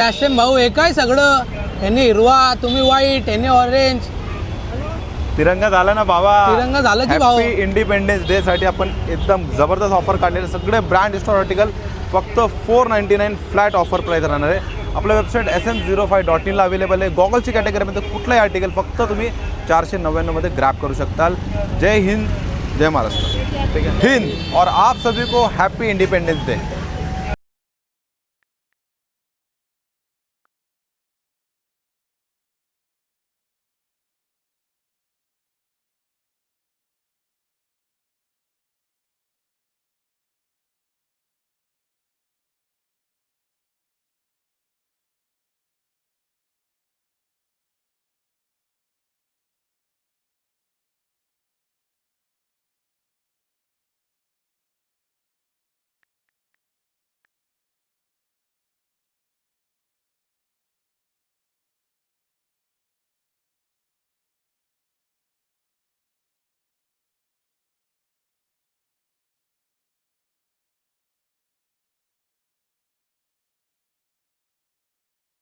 Fashion भाऊ हे काय सगळं, ह्यांनी हिरवा, तुम्ही व्हाईट, ह्यांनी ऑरेंज. तिरंगा झाला ना बाबा. तिरंगा झालं की भाऊ. हॅपी इंडिपेंडन्स डे साठी आपण एकदम जबरदस्त ऑफर काढलेले. सगळे ब्रँड स्टोर आर्टिकल फक्त 499 फ्लॅट ऑफर प्राइस राहणार आहे. आपल्या वेबसाईट SM05.in ला अवेलेबल आहे. गॉगलची कॅटेगरीमध्ये कुठलाही आर्टिकल फक्त तुम्ही 499 मध्ये ग्रॅब करू शकताल. जय हिंद, जय महाराष्ट्र. ठीक है हिंद और आप सभी को हैप्पी इंडिपेंडेंस डे.